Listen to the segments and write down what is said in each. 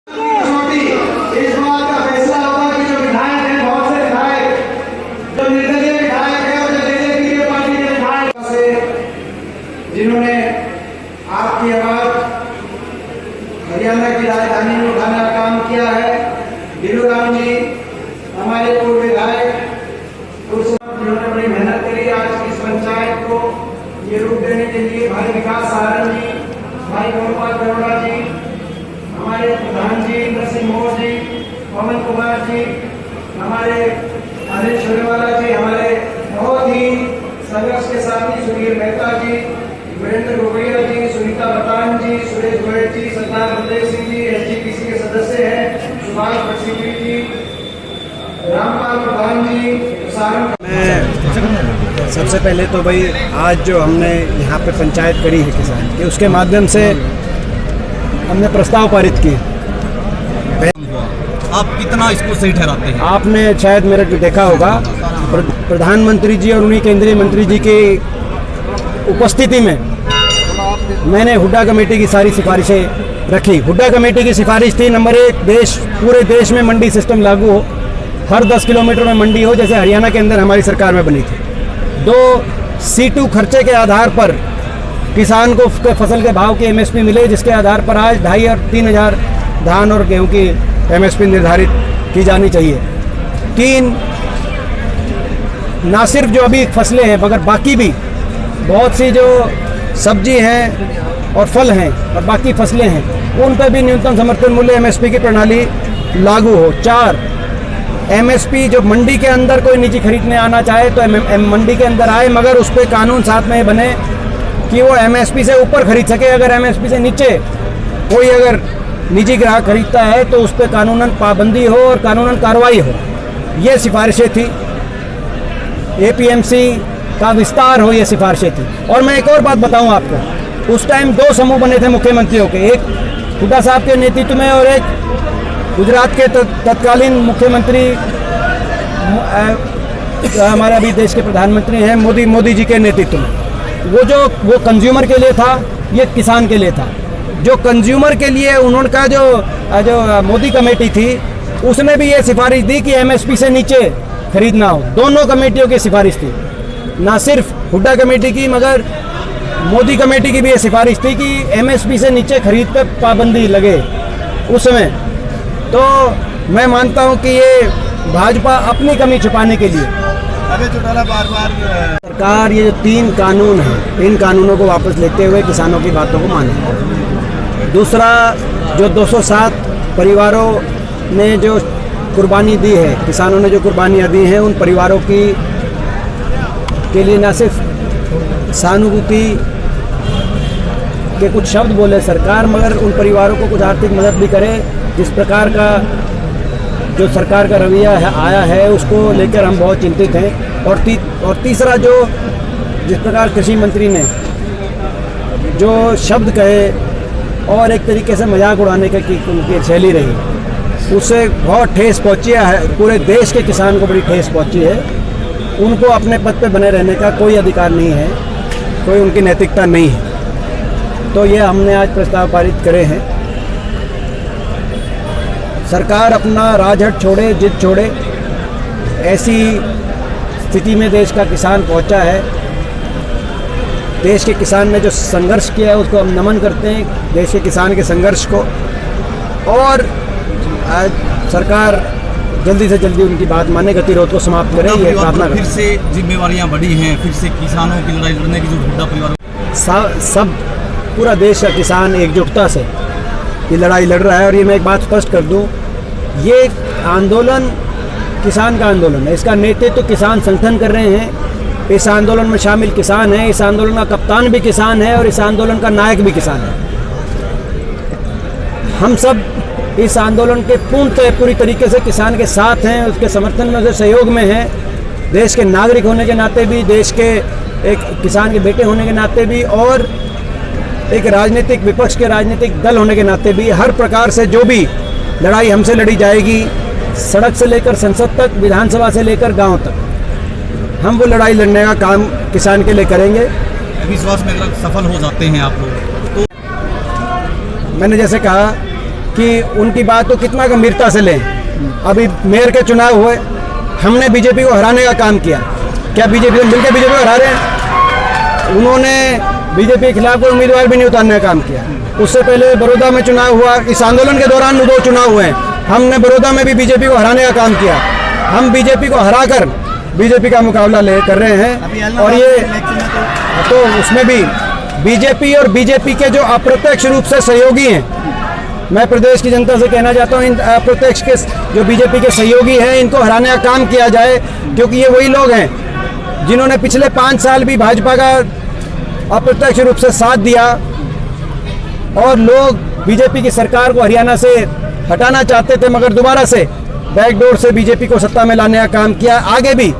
इस बात का फैसला होगा कि जो विधायक हैं, बहुत से विधायक जो निर्दलीय विधायक है और जो जेजेपी पार्टी के विधायक से जिन्होंने आपकी आवाज हरियाणा की राजधानी में उठाने का काम किया है। दिलूराम जी हमारे पूर्व विधायक, जिन्होंने बड़ी मेहनत करी आज की इस पंचायत को ये रूप देने के लिए। भाई विकास सारण जी, भाई गोपाल गरोड़ा जी, हमारे प्रधान जी इंद्र सिंह मोर जी, पवन कुमार जी, हमारे अनिल शुरेवाला जी, हमारे बहुत ही संघर्ष के साथी सुधीर मेहता जी, वीरेंद्र गोगैया जी, सुनीता बतान जी, सुरेश गोयल जी, सरदार बलदेव सिंह जी, एसजीपीसी के सदस्य हैं, सुभाष बख्शी जी, रामपाल प्रधान जी, सबसे पहले तो भाई आज जो हमने यहाँ पे पंचायत करी है किसान की, उसके माध्यम से हमने प्रस्ताव पारित किए। आप कितना इसको सही ठहराते हैं? आपने शायद मेरे को देखा होगा, प्रधानमंत्री जी और उन्हीं केंद्रीय मंत्री जी की उपस्थिति में मैंने हुड्डा कमेटी की सारी सिफारिशें रखी। हुड्डा कमेटी की सिफारिश थी नंबर 1, पूरे देश में मंडी सिस्टम लागू हो, हर 10 किलोमीटर में मंडी हो, जैसे हरियाणा के अंदर हमारी सरकार में बनी थी। 2, C2 खर्चे के आधार पर किसान को फसल के भाव की MSP मिले, जिसके आधार पर आज 2,500 और 3,000 धान और गेहूं की MSP निर्धारित की जानी चाहिए। 3, ना सिर्फ जो अभी फसलें हैं मगर बाकी भी बहुत सी जो सब्जी हैं और फल हैं और बाकी फसलें हैं, उन पर भी न्यूनतम समर्थन मूल्य MSP की प्रणाली लागू हो। 4, MSP जो मंडी के अंदर कोई निजी खरीदने आना चाहे तो मंडी के अंदर आए, मगर उस पर कानून साथ में बने कि वो MSP से ऊपर खरीद सके। अगर MSP से नीचे कोई अगर निजी ग्राहक खरीदता है तो उस पर कानूनन पाबंदी हो और कानूनन कार्रवाई हो। ये सिफारिशें थी। APMC का विस्तार हो, ये सिफारिशें थी। और मैं एक और बात बताऊं आपको, उस टाइम 2 समूह बने थे मुख्यमंत्रियों के, एक हुड्डा साहब के नेतृत्व में और एक गुजरात के तत्कालीन मुख्यमंत्री हमारे अभी देश के प्रधानमंत्री हैं मोदी जी के नेतृत्व में। वो कंज्यूमर के लिए था, ये किसान के लिए था। जो कंज्यूमर के लिए उन्होंने जो मोदी कमेटी थी, उसने भी ये सिफारिश दी कि MSP से नीचे खरीदना हो। दोनों कमेटियों की सिफारिश थी, ना सिर्फ हुड्डा कमेटी की मगर मोदी कमेटी की भी ये सिफारिश थी कि MSP से नीचे खरीद पर पाबंदी लगे उस समय। तो मैं मानता हूं कि ये भाजपा अपनी कमी छुपाने के लिए सरकार ये जो 3 कानून हैं, इन कानूनों को वापस लेते हुए किसानों की बातों को माने। दूसरा, जो 207 परिवारों ने जो कुर्बानी दी है, किसानों ने जो कुर्बानियाँ दी हैं, उन परिवारों के लिए न सिर्फ सहानुभूति के कुछ शब्द बोले सरकार, मगर उन परिवारों को कुछ आर्थिक मदद भी करे। जिस प्रकार का जो सरकार का रवैया आया है, उसको लेकर हम बहुत चिंतित हैं। और तीसरा, जो जिस प्रकार कृषि मंत्री ने जो शब्द कहे और एक तरीके से मजाक उड़ाने की उनकी शैली रही, उससे बहुत ठेस पहुंची है, पूरे देश के किसान को बड़ी ठेस पहुंची है। उनको अपने पद पे बने रहने का कोई अधिकार नहीं है, कोई उनकी नैतिकता नहीं है। तो ये हमने आज प्रस्ताव पारित करे हैं। सरकार अपना राजहट छोड़े, जिद छोड़े। ऐसी स्थिति में देश का किसान पहुंचा है। देश के किसान ने जो संघर्ष किया है उसको हम नमन करते हैं, देश के किसान के संघर्ष को। और सरकार जल्दी से जल्दी उनकी बात माने, गतिरोध को समाप्त करे, ये प्रार्थना करते हैं। फिर से जिम्मेवारियां बढ़ी हैं, फिर से किसानों की लड़ाई लड़ने की जो हुड्डा परिवार सब पूरा देश का किसान एकजुटता से ये लड़ाई लड़ रहा है। और ये मैं एक बात स्पष्ट कर दूं, ये आंदोलन किसान का आंदोलन है, इसका नेतृत्व किसान संगठन कर रहे हैं। इस आंदोलन में शामिल किसान हैं, इस आंदोलन का कप्तान भी किसान है और इस आंदोलन का नायक भी किसान है। हम सब इस आंदोलन के पूरी तरीके से किसान के साथ हैं, उसके समर्थन में, उसके सहयोग में हैं। देश के नागरिक होने के नाते भी, देश के एक किसान के बेटे होने के नाते भी, और एक राजनीतिक विपक्ष के राजनीतिक दल होने के नाते भी, हर प्रकार से जो भी लड़ाई हमसे लड़ी जाएगी, सड़क से लेकर संसद तक, विधानसभा से लेकर गांव तक, हम वो लड़ाई लड़ने का काम किसान के लिए करेंगे। विश्वास में अगर सफल हो जाते हैं आप लोग तो मैंने जैसे कहा कि उनकी बात को कितना गंभीरता से लें। अभी मेयर के चुनाव हुए, हमने बीजेपी को हराने का काम किया। क्या बीजेपी से मिलकर बीजेपी को हरा रहे हैं? उन्होंने बीजेपी के खिलाफ कोई उम्मीदवार भी नहीं उतारने का काम किया। उससे पहले बड़ौदा में चुनाव हुआ, इस आंदोलन के दौरान 2 चुनाव हुए हैं, हमने बड़ौदा में भी बीजेपी को हराने का काम किया। हम बीजेपी को हराकर बीजेपी का मुकाबला कर रहे हैं। और ये तो उसमें भी बीजेपी और बीजेपी के जो अप्रत्यक्ष रूप से सहयोगी हैं, मैं प्रदेश की जनता से कहना चाहता हूँ, इन अप्रत्यक्ष के जो बीजेपी के सहयोगी हैं, इनको हराने का काम किया जाए, क्योंकि ये वही लोग हैं जिन्होंने पिछले 5 साल भी भाजपा का अप्रत्यक्ष रूप से साथ दिया। और लोग बीजेपी की सरकार को हरियाणा से हटाना चाहते थे, मगर दोबारा से बैकडोर से बीजेपी को सत्ता में लाने का काम किया। आगे भी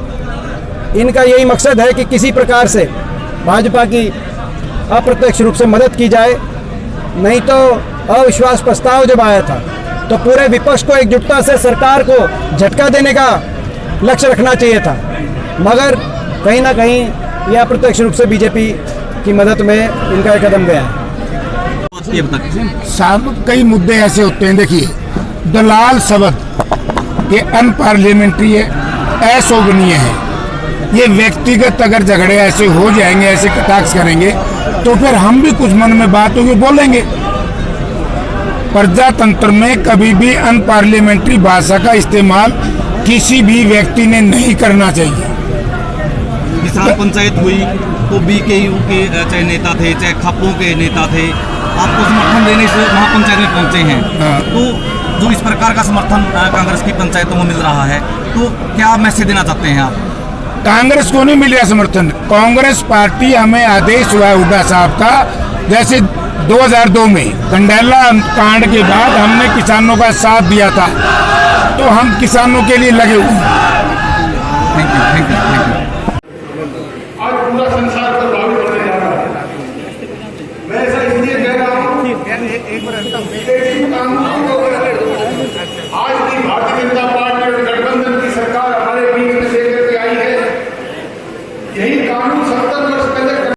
इनका यही मकसद है कि किसी प्रकार से भाजपा की अप्रत्यक्ष रूप से मदद की जाए। नहीं तो अविश्वास प्रस्ताव जब आया था तो पूरे विपक्ष को एकजुटता से सरकार को झटका देने का लक्ष्य रखना चाहिए था, मगर कहीं ना कहीं यह अप्रत्यक्ष रूप से बीजेपी की मदद में इनका एक कदम गया है। ये बताइए साहब, कई मुद्दे ऐसे होते हैं। देखिए, दलाल शब्द ये अनपार्लियामेंट्री है, अशोभनीय है। ये व्यक्तिगत अगर झगड़े ऐसे हो जाएंगे, ऐसे कटाक्ष करेंगे, तो फिर हम भी कुछ मन में बात होगी बोलेंगे। प्रजातंत्र में कभी भी अनपार्लियामेंट्री भाषा का इस्तेमाल किसी भी व्यक्ति ने नहीं करना चाहिए। किसान पंचायत हुई तो बीकेयू के चाहे नेता थे, चाहे खापों के नेता थे, आपको समर्थन देने से महापंचायत में पहुंचे हैं। तो जो इस प्रकार का समर्थन कांग्रेस की पंचायतों को मिल रहा है, तो क्या मैसेज देना चाहते हैं आप? कांग्रेस को नहीं मिल रहा समर्थन। कांग्रेस पार्टी, हमें आदेश हुआ हुड्डा साहब का, जैसे 2002 में कंडेला कांड के बाद हमने किसानों का साथ दिया था, तो हम किसानों के लिए लगे हुए हैं। Thank you, thank you, thank you. आज पूरा संसार प्रभावित होने जा रहा है। मैं ऐसा इसलिए कह रहा हूँ, आज की भारतीय जनता पार्टी